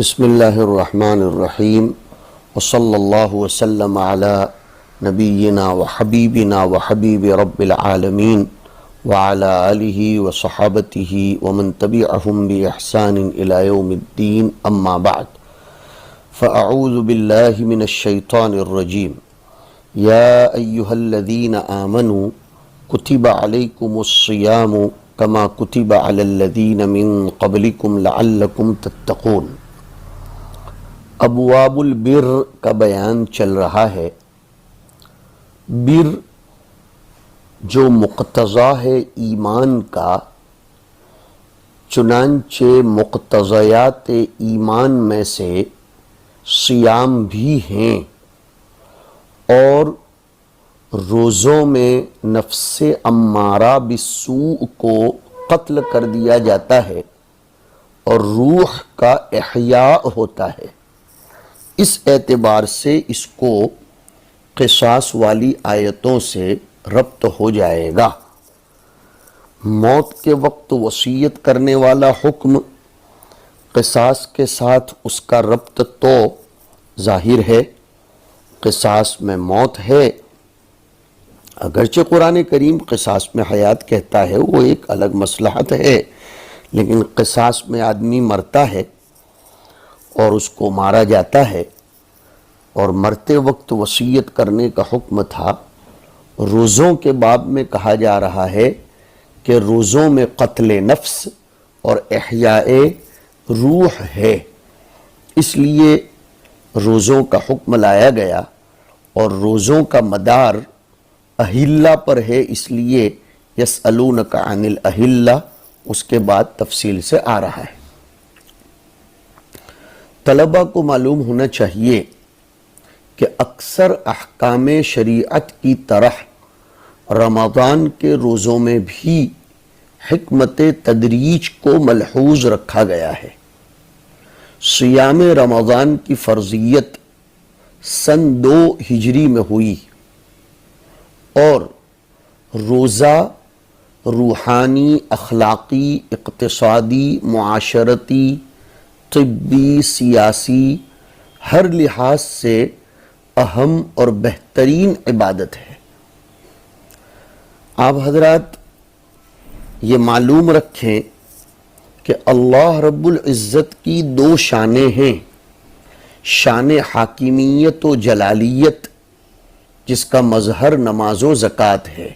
بسم اللہ الرحمن الرحیم وصلی اللہ وسلم علی نبینا وحبیبنا وحبیب رب العالمین وعلی آلہ وصحابتہ ومن تبعہم بإحسان الی یوم الدین اما بعد فاعوذ باللہ من الشیطان الرجیم یا ایہا الذین آمنوا کتب علیکم الصیام کما کتب علی الذین من قبلکم لعلکم تتقون۔ ابواب البر کا بیان چل رہا ہے۔ بر جو مقتضا ہے ایمان کا، چنانچہ مقتضیات ایمان میں سے صیام بھی ہیں، اور روزوں میں نفس امارہ بالسوء کو قتل کر دیا جاتا ہے اور روح کا احیاء ہوتا ہے۔ اس اعتبار سے اس کو قصاص والی آیتوں سے ربط ہو جائے گا۔ موت کے وقت وصیت کرنے والا حکم قصاص کے ساتھ اس کا ربط تو ظاہر ہے، قصاص میں موت ہے۔ اگرچہ قرآن کریم قصاص میں حیات کہتا ہے، وہ ایک الگ مصلحت ہے، لیکن قصاص میں آدمی مرتا ہے اور اس کو مارا جاتا ہے، اور مرتے وقت وصیت کرنے کا حکم تھا۔ روزوں کے باب میں کہا جا رہا ہے کہ روزوں میں قتل نفس اور احیاء روح ہے، اس لیے روزوں کا حکم لایا گیا، اور روزوں کا مدار اہلہ پر ہے، اس لیے یسألونک عن الاہلہ اس کے بعد تفصیل سے آ رہا ہے۔ طلبہ کو معلوم ہونا چاہیے کہ اکثر احکام شریعت کی طرح رمضان کے روزوں میں بھی حکمت تدریج کو ملحوظ رکھا گیا ہے۔ صیام رمضان کی فرضیت سن 2 ہجری میں ہوئی، اور روزہ روحانی، اخلاقی، اقتصادی، معاشرتی، طبی، سیاسی، ہر لحاظ سے اہم اور بہترین عبادت ہے۔ آپ حضرات یہ معلوم رکھیں کہ اللہ رب العزت کی 2 شانیں ہیں، شان حاکمیت و جلالیت جس کا مظہر نماز و زکوٰۃ ہے،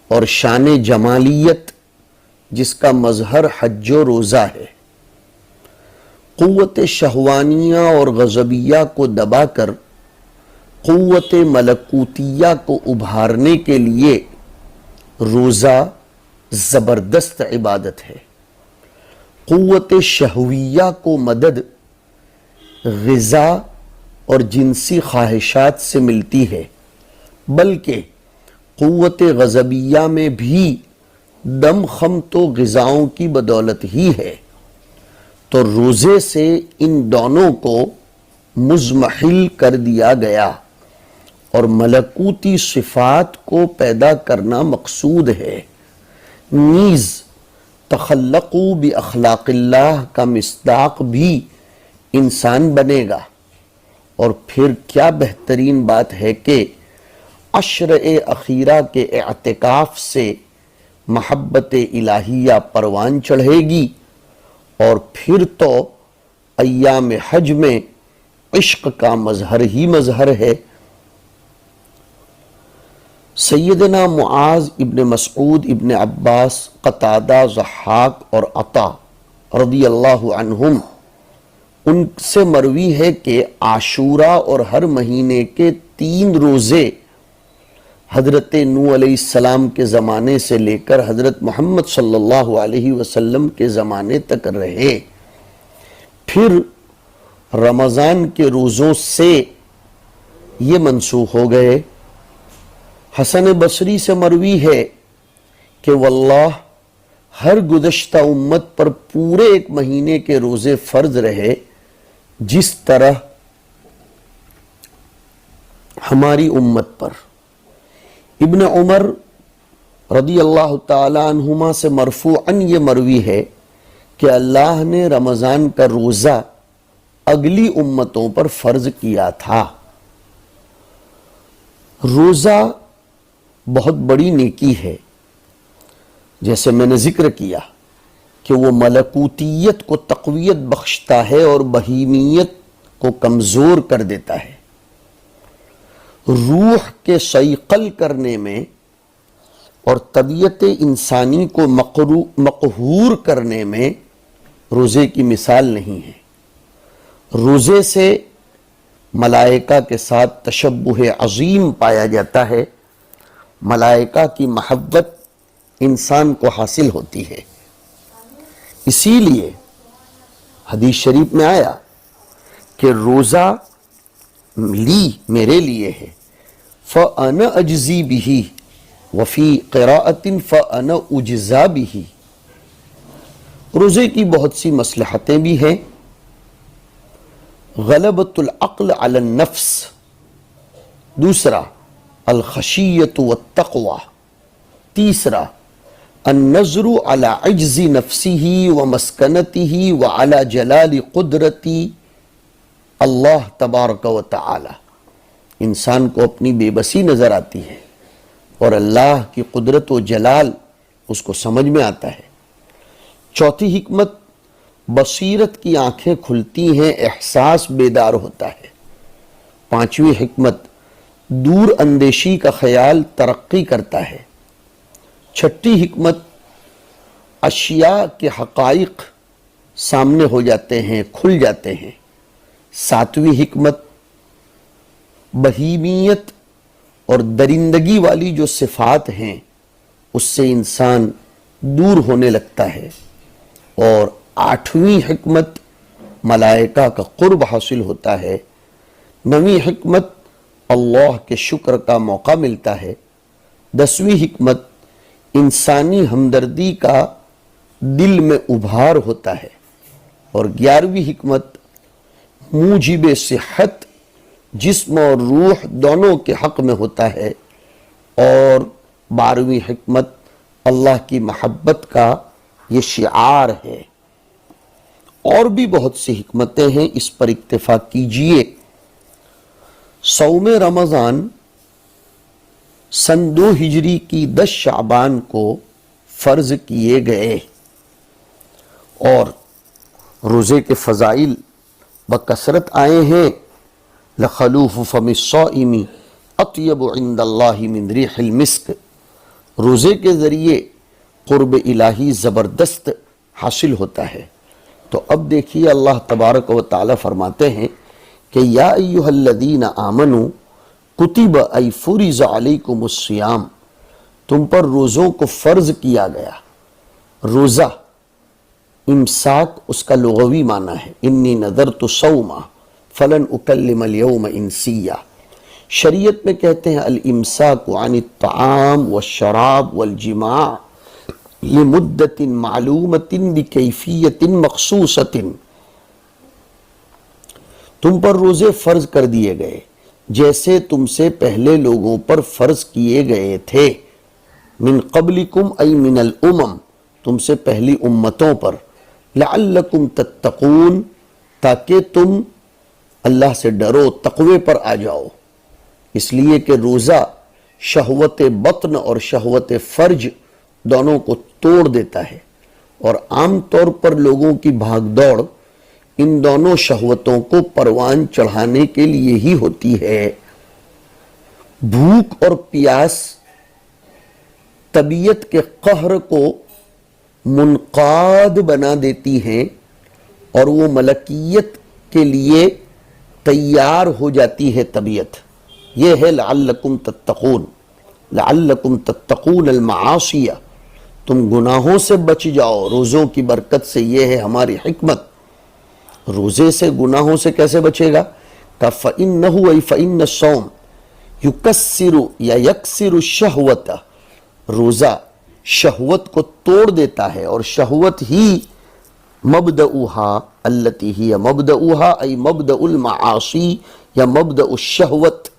اور شان جمالیت جس کا مظہر حج و روزہ ہے۔ قوت شہوانیہ اور غضبیہ کو دبا کر قوت ملکوتیہ کو ابھارنے کے لیے روزہ زبردست عبادت ہے۔ قوت شہویہ کو مدد غذا اور جنسی خواہشات سے ملتی ہے، بلکہ قوت غضبیہ میں بھی دم خم تو غذاؤں کی بدولت ہی ہے۔ تو روزے سے ان دونوں کو مضمحل کر دیا گیا، اور ملکوتی صفات کو پیدا کرنا مقصود ہے۔ نیز تخلقوا باخلاق اللہ کا مصداق بھی انسان بنے گا، اور پھر کیا بہترین بات ہے کہ عشر اخیرہ کے اعتکاف سے محبت الہیہ پروان چڑھے گی، اور پھر تو ایام حج میں عشق کا مظہر ہی مظہر ہے۔ سیدنا معاذ ابن مسعود ابن عباس، قتادہ، ضحاک اور عطا رضی اللہ عنہم، ان سے مروی ہے کہ عاشورہ اور ہر مہینے کے 3 روزے حضرت نوح علیہ السلام کے زمانے سے لے کر حضرت محمد صلی اللہ علیہ وسلم کے زمانے تک رہے، پھر رمضان کے روزوں سے یہ منسوخ ہو گئے۔ حسن بصری سے مروی ہے کہ واللہ ہر گزشتہ امت پر پورے 1 مہینے کے روزے فرض رہے، جس طرح ہماری امت پر۔ ابن عمر رضی اللہ تعالی عنہما سے مرفوعاً یہ مروی ہے کہ اللہ نے رمضان کا روزہ اگلی امتوں پر فرض کیا تھا۔ روزہ بہت بڑی نیکی ہے، جیسے میں نے ذکر کیا کہ وہ ملکوتیت کو تقویت بخشتا ہے اور بہیمیت کو کمزور کر دیتا ہے۔ روح کے صیقل کرنے میں اور طبیعت انسانی کو مقہور کرنے میں روزے کی مثال نہیں ہے۔ روزے سے ملائکہ کے ساتھ تشبہ عظیم پایا جاتا ہے، ملائکہ کی محبت انسان کو حاصل ہوتی ہے۔ اسی لیے حدیث شریف میں آیا کہ روزہ میرے لیے ہے، فَأَنَا أَجْزِي بِهِ وَفِي قِرَاءَةٍ فَأَنَا أُجْزَى بِهِ۔ روزے کی بہت سی مصلحتیں بھی ہیں۔ غلبۃ العقل علی النفس، دوسرا الخشیۃ والتقوی، تیسرا النظر علی عجز نفسہ ومسکنتہ وعلی جلال قدرت اللہ تبارک و تعالی۔ انسان کو اپنی بے بسی نظر آتی ہے اور اللہ کی قدرت و جلال اس کو سمجھ میں آتا ہے۔ چوتھی حکمت، بصیرت کی آنکھیں کھلتی ہیں، احساس بیدار ہوتا ہے۔ پانچویں حکمت، دور اندیشی کا خیال ترقی کرتا ہے۔ چھٹی حکمت، اشیاء کے حقائق سامنے ہو جاتے ہیں، کھل جاتے ہیں۔ ساتویں حکمت، بہیمیت اور درندگی والی جو صفات ہیں اس سے انسان دور ہونے لگتا ہے۔ اور آٹھویں حکمت، ملائکہ کا قرب حاصل ہوتا ہے۔ نویں حکمت، اللہ کے شکر کا موقع ملتا ہے۔ دسویں حکمت، انسانی ہمدردی کا دل میں ابھار ہوتا ہے۔ اور گیارہویں حکمت، موجب صحت جسم اور روح دونوں کے حق میں ہوتا ہے۔ اور بارہویں حکمت، اللہ کی محبت کا یہ شعار ہے۔ اور بھی بہت سی حکمتیں ہیں، اس پر اکتفا کیجئے۔ صوم رمضان سن 2 ہجری کی 10 شعبان کو فرض کیے گئے، اور روزے کے فضائل بکثرت آئے ہیں۔ لخلوف فم الصائم اطیب عند اللہ من ریح المسک۔ روزے کے ذریعے قرب الہی زبردست حاصل ہوتا ہے۔ تو اب دیکھیے اللہ تبارک و تعالی فرماتے ہیں کہ یا ایہا الذین آمنوا کتب ای فرض علیکم الصیام، تم پر روزوں کو فرض کیا گیا۔ روزہ، امساک اس کا لغوی معنی ہے، انی نذرت صوما فلن اکلم اليوم انسیا۔ شریعت میں کہتے ہیں الامساک عن الطعام والشراب والجماع لمدت معلومت بکیفیت مخصوصت۔ تم پر روزے فرض کر دیے گئے جیسے تم سے پہلے لوگوں پر فرض کیے گئے تھے۔ من قبلکم ای من الامم، تم سے پہلی امتوں پر۔ لعلکم تتقون، تاکہ تم اللہ سے ڈرو، تقوی پر آ جاؤ۔ اس لیے کہ روزہ شہوت بطن اور شہوت فرج دونوں کو توڑ دیتا ہے، اور عام طور پر لوگوں کی بھاگ دوڑ ان دونوں شہوتوں کو پروان چڑھانے کے لیے ہی ہوتی ہے۔ بھوک اور پیاس طبیعت کے قہر کو منقاد بنا دیتی ہیں، اور وہ ملکیت کے لیے تیار ہو جاتی ہے طبیعت۔ یہ ہے لعلکم تتقون، لعلکم تتقون المعاصی، تم گناہوں سے بچ جاؤ روزوں کی برکت سے۔ یہ ہے ہماری حکمت۔ روزے سے گناہوں سے کیسے بچے گا؟ کہ فَإِنَّهُ أي فَإِنَّ الصَّوْمَ يُكَسِّرُ یا يَكْسِرُ الشَّهْوَةَ، روزہ شہوت کو توڑ دیتا ہے، اور شہوت ہی مبدأها التي هي مبدأها أي مبدأ المعاصی یا مبدأ الشہوت۔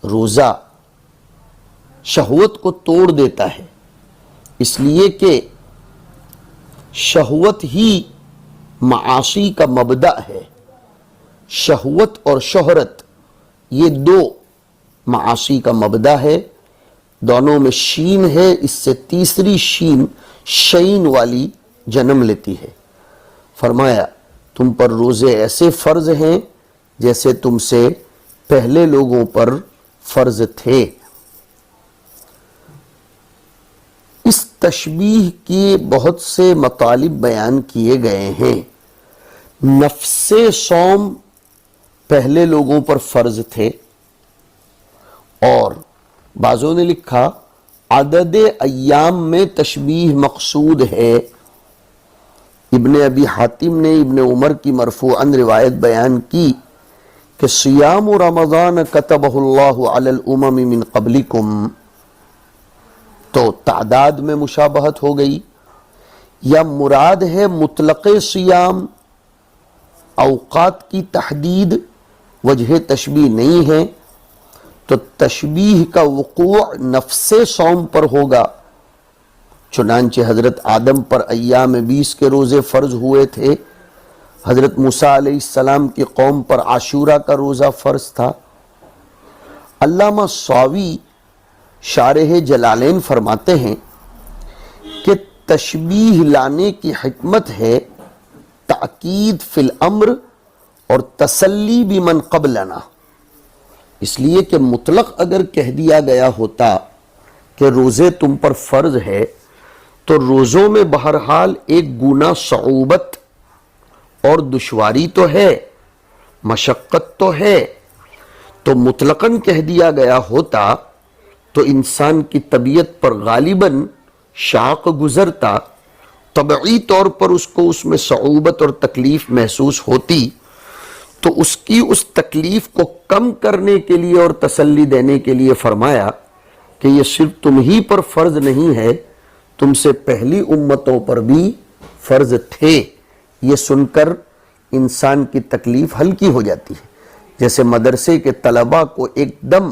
روزہ شہوت کو توڑ دیتا ہے، اس لیے کہ شہوت ہی معاصی کا مبدأ ہے۔ شہوت اور شہرت یہ دو معاصی کا مبدا ہے، دونوں میں شین ہے، اس سے تیسری شین شین والی جنم لیتی ہے۔ فرمایا تم پر روزے ایسے فرض ہیں جیسے تم سے پہلے لوگوں پر فرض تھے۔ اس تشبیہ کے بہت سے مطالب بیان کیے گئے ہیں۔ نفس صوم پہلے لوگوں پر فرض تھے، اور بعضوں نے لکھا عدد ایام میں تشبیہ مقصود ہے۔ ابن ابی حاتم نے ابن عمر کی مرفوعاً روایت بیان کی کہ صیام رمضان کتبہ اللہ علی الامم من قبلکم، تو تعداد میں مشابہت ہو گئی، یا مراد ہے مطلق صیام، اوقات کی تحدید وجہ تشبیہ نہیں ہے، تو تشبیہ کا وقوع نفس صوم پر ہوگا۔ چنانچہ حضرت آدم پر ایام 20 کے روزے فرض ہوئے تھے، حضرت موسیٰ علیہ السلام کی قوم پر عاشورہ کا روزہ فرض تھا۔ علامہ ساوی شارح جلالین فرماتے ہیں کہ تشبیہ لانے کی حکمت ہے تأکید فی الامر اور تسلی بمن قبلنا، اس لیے کہ مطلق اگر کہہ دیا گیا ہوتا کہ روزے تم پر فرض ہے تو روزوں میں بہرحال ایک گنا صعوبت اور دشواری تو ہے، مشقت تو ہے، تو مطلقاً کہہ دیا گیا ہوتا تو انسان کی طبیعت پر غالباً شاق گزرتا، طبعی طور پر اس کو اس میں صعوبت اور تکلیف محسوس ہوتی، تو اس کی اس تکلیف کو کم کرنے کے لیے اور تسلی دینے کے لیے فرمایا کہ یہ صرف تم ہی پر فرض نہیں ہے، تم سے پہلی امتوں پر بھی فرض تھے۔ یہ سن کر انسان کی تکلیف ہلکی ہو جاتی ہے۔ جیسے مدرسے کے طلباء کو ایک دم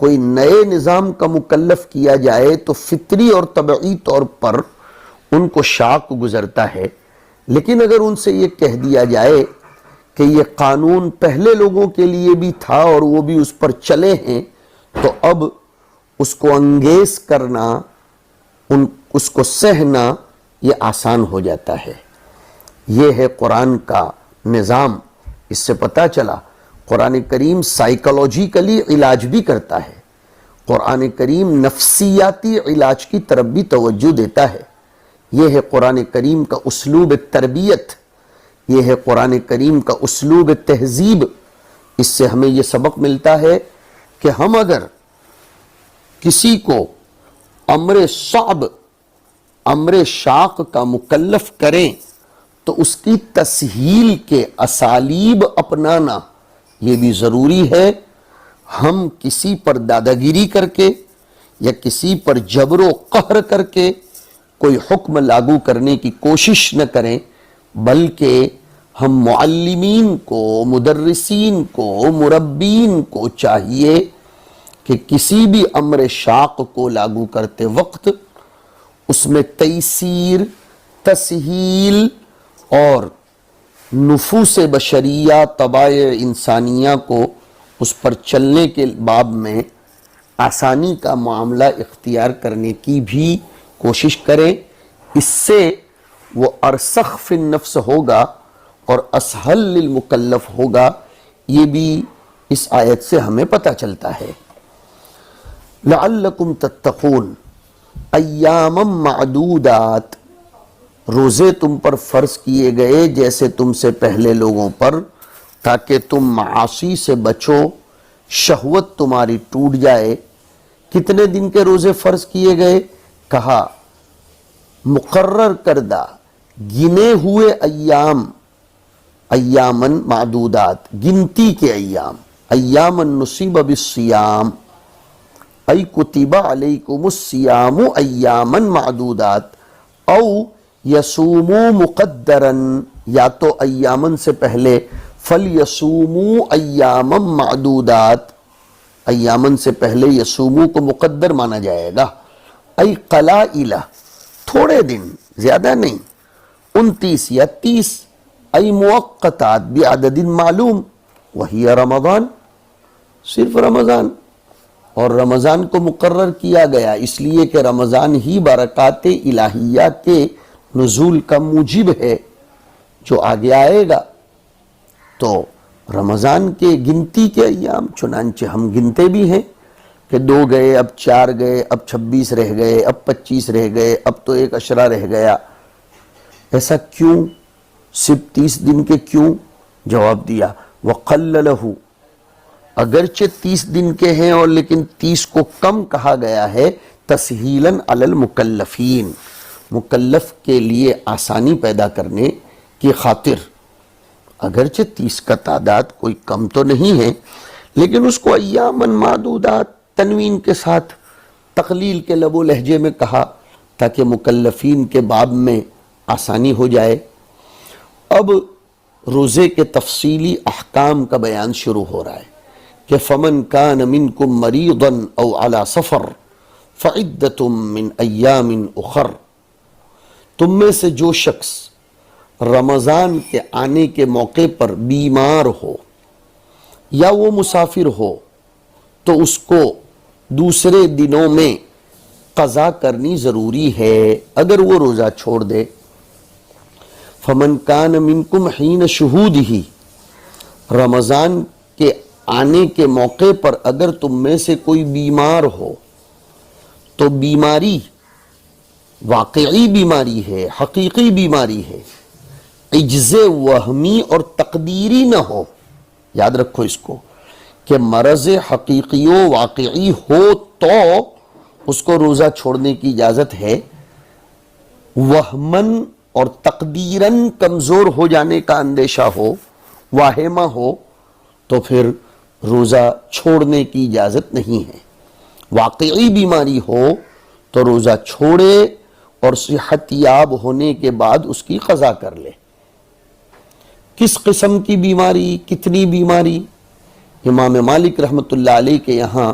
کوئی نئے نظام کا مکلف کیا جائے تو فطری اور طبعی طور پر ان کو شاق گزرتا ہے، لیکن اگر ان سے یہ کہہ دیا جائے کہ یہ قانون پہلے لوگوں کے لیے بھی تھا اور وہ بھی اس پر چلے ہیں، تو اب اس کو انگیز کرنا، اس کو سہنا یہ آسان ہو جاتا ہے۔ یہ ہے قرآن کا نظام۔ اس سے پتہ چلا قرآن کریم سائیکالوجیکلی علاج بھی کرتا ہے، قرآن کریم نفسیاتی علاج کی طرف بھی توجہ دیتا ہے۔ یہ ہے قرآن کریم کا اسلوب تربیت، یہ ہے قرآن کریم کا اسلوب تہذیب۔ اس سے ہمیں یہ سبق ملتا ہے کہ ہم اگر کسی کو امر صعب، امر شاق کا مکلف کریں تو اس کی تسہیل کے اسالیب اپنانا یہ بھی ضروری ہے۔ ہم کسی پر داداگیری کر کے یا کسی پر جبر و قہر کر کے کوئی حکم لاگو کرنے کی کوشش نہ کریں، بلکہ ہم معلمین کو، مدرسین کو، مربین کو چاہیے کہ کسی بھی امر شاق کو لاگو کرتے وقت اس میں تیسیر، تسہیل اور نفوس بشریہ، طبائع انسانیہ کو اس پر چلنے کے باب میں آسانی کا معاملہ اختیار کرنے کی بھی کوشش کریں۔ اس سے وہ ارسخ فی النفس ہوگا اور اسہل للمکلف ہوگا۔ یہ بھی اس آیت سے ہمیں پتہ چلتا ہے۔ لعلکم تتقون ایاما معدودات، روزے تم پر فرض کیے گئے جیسے تم سے پہلے لوگوں پر، تاکہ تم معاصی سے بچو، شہوت تمہاری ٹوٹ جائے۔ کتنے دن کے روزے فرض کیے گئے؟ کہا مقرر کردہ گنے ہوئے ایام، ایامن معدودات، گنتی کے ایام، ایامن نصیب بالصیام، ای کتب علیکم الصیام ایامن معدودات، او یصوموا مقدرا، یا تو ایامن سے پہلے فلیصوموا ایاما معدودات، ایامن سے پہلے یصوموا کو مقدر مانا جائے گا، ای قلائل، تھوڑے دن، زیادہ نہیں، 29 یا 30، ای موقتات بعدد معلوم، وہی رمضان، صرف رمضان، اور رمضان کو مقرر کیا گیا اس لیے کہ رمضان ہی برکات الہیہ کے نزول کا موجب ہے جو آگے آئے گا۔ تو رمضان کے گنتی کے ایام چنانچہ ہم گنتے بھی ہیں کہ 2 گئے، اب 4 گئے، اب 26 رہ گئے، اب 25 رہ گئے، اب تو 1 عشرہ رہ گیا۔ ایسا کیوں؟ صرف 30 دن کے کیوں؟ جواب دیا وَقَلَّلَهُ، اگرچہ 30 دن کے ہیں اور لیکن 30 کو کم کہا گیا ہے تسہیلاً علی المکلفین، مکلف کے لیے آسانی پیدا کرنے کی خاطر۔ اگرچہ 30 کا تعداد کوئی کم تو نہیں ہے لیکن اس کو ایاماً معدودات تنوین کے ساتھ تقلیل کے لب و لہجے میں کہا تاکہ مکلفین کے باب میں آسانی ہو جائے۔ اب روزے کے تفصیلی احکام کا بیان شروع ہو رہا ہے کہ فَمَنْ كَانَ مِنْكُمْ مَرِيضًا أَوْ عَلَى سَفَرٍ فَعِدَّةٌ مِّنْ أَيَّامٍ أُخَرَ، تم میں سے جو شخص رمضان کے آنے کے موقع پر بیمار ہو یا وہ مسافر ہو تو اس کو دوسرے دنوں میں قضا کرنی ضروری ہے اگر وہ روزہ چھوڑ دے۔ فَمَنْ كَانَ مِنْكُمْ حِينَ شُهُودِهِ، رمضان کے آنے کے موقع پر اگر تم میں سے کوئی بیمار ہو تو بیماری واقعی بیماری ہے، حقیقی بیماری ہے، عجز وہمی اور تقدیری نہ ہو۔ یاد رکھو اس کو کہ مرض حقیقی و واقعی ہو تو اس کو روزہ چھوڑنے کی اجازت ہے، وہمن اور تقدیراً کمزور ہو جانے کا اندیشہ ہو، واہمہ ہو، تو پھر روزہ چھوڑنے کی اجازت نہیں ہے۔ واقعی بیماری ہو تو روزہ چھوڑے اور صحت یاب ہونے کے بعد اس کی قضا کر لے۔ کس قسم کی بیماری، کتنی بیماری؟ امام مالک رحمۃ اللہ علیہ کے یہاں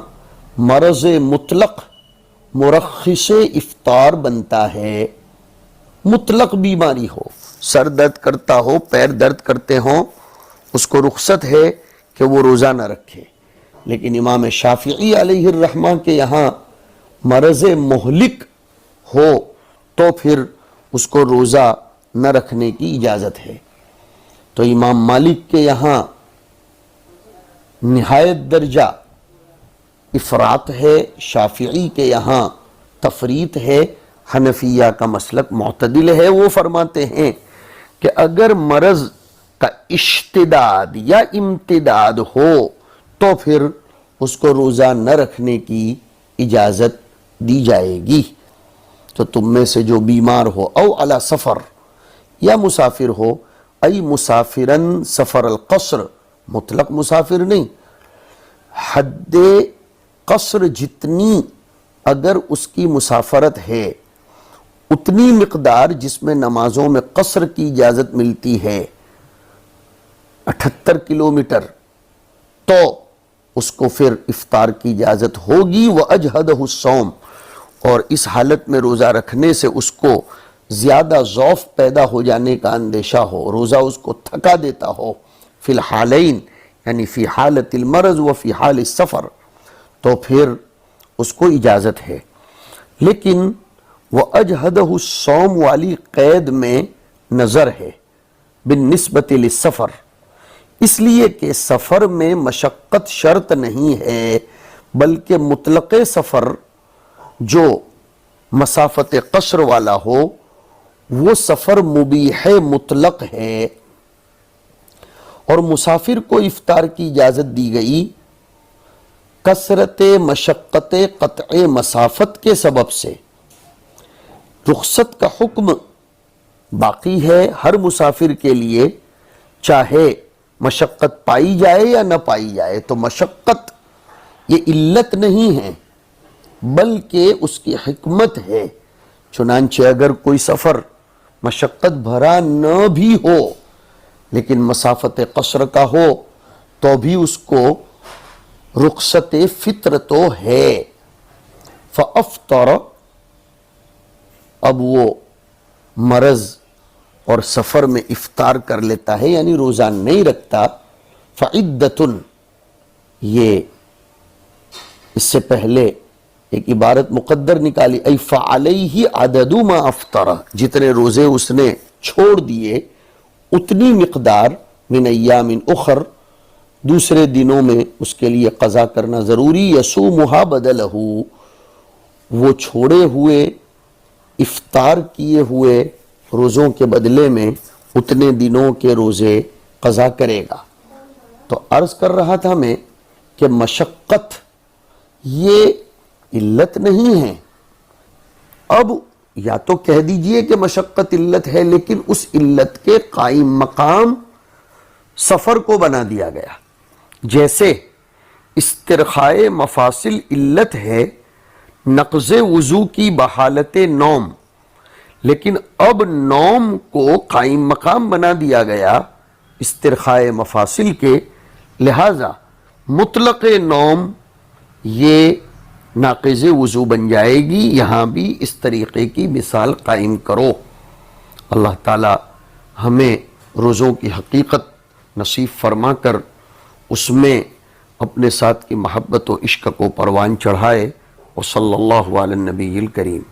مرض مطلق مرخص افطار بنتا ہے۔ مطلق بیماری ہو، سر درد کرتا ہو، پیر درد کرتے ہوں، اس کو رخصت ہے کہ وہ روزہ نہ رکھے۔ لیکن امام شافعی علیہ الرحمہ کے یہاں مرض مہلک ہو تو پھر اس کو روزہ نہ رکھنے کی اجازت ہے۔ تو امام مالک کے یہاں نہایت درجہ افراط ہے، شافعی کے یہاں تفریط ہے، حنفیہ کا مسلک معتدل ہے۔ وہ فرماتے ہیں کہ اگر مرض کا اشتداد یا امتداد ہو تو پھر اس کو روزہ نہ رکھنے کی اجازت دی جائے گی۔ تو تم میں سے جو بیمار ہو او علی سفر، یا مسافر ہو، ای مسافرن سفر القصر، مطلق مسافر نہیں، حد قصر جتنی اگر اس کی مسافرت ہے اتنی مقدار جس میں نمازوں میں قصر کی اجازت ملتی ہے 78 کلومیٹر، تو اس کو پھر افطار کی اجازت ہوگی۔ وَأَجْهَدَهُ الصَّوْمُ، اور اس حالت میں روزہ رکھنے سے اس کو زیادہ ضعف پیدا ہو جانے کا اندیشہ ہو، روزہ اس کو تھکا دیتا ہو، فی الحالین یعنی فی حالت المرض و فی حال السفر، تو پھر اس کو اجازت ہے۔ لیکن وَأَجْهَدَهُ الصَّوْمُ والی قید میں نظر ہے بالنسبت للسفر، اس لیے کہ سفر میں مشقت شرط نہیں ہے، بلکہ مطلق سفر جو مسافت قصر والا ہو وہ سفر مبیح مطلق ہے، اور مسافر کو افطار کی اجازت دی گئی کثرت مشقت قطع مسافت کے سبب سے۔ رخصت کا حکم باقی ہے ہر مسافر کے لیے، چاہے مشقت پائی جائے یا نہ پائی جائے۔ تو مشقت یہ علت نہیں ہے بلکہ اس کی حکمت ہے۔ چنانچہ اگر کوئی سفر مشقت بھرا نہ بھی ہو لیکن مسافت قصر کا ہو تو بھی اس کو رخصت فطر تو ہے۔ فَأَفْطَرَ، اب وہ مرض اور سفر میں افطار کر لیتا ہے یعنی روزہ نہیں رکھتا، فعدتن، یہ اس سے پہلے ایک عبارت مقدر نکالی، ای فعلیہ عدد ما افطر، جتنے روزے اس نے چھوڑ دیے اتنی مقدار من ایام اخر، دوسرے دنوں میں اس کے لیے قضا کرنا ضروری، یصومھا بدلہ، وہ چھوڑے ہوئے افطار کیے ہوئے روزوں کے بدلے میں اتنے دنوں کے روزے قضا کرے گا۔ تو عرض کر رہا تھا میں کہ مشقت یہ علت نہیں ہے، اب یا تو کہہ دیجئے کہ مشقت علت ہے، لیکن اس علت کے قائم مقام سفر کو بنا دیا گیا۔ جیسے استرخائے مفاصل علت ہے نقض وضو کی بحالت نوم، لیکن اب نوم کو قائم مقام بنا دیا گیا استرخائے مفاصل کے، لہذا مطلق نوم یہ ناقض وضو بن جائے گی۔ یہاں بھی اس طریقے کی مثال قائم کرو۔ اللہ تعالی ہمیں روزوں کی حقیقت نصیب فرما کر اس میں اپنے ساتھ کی محبت و عشق کو پروان چڑھائے، وصلی اللہ علی النبی الکریم۔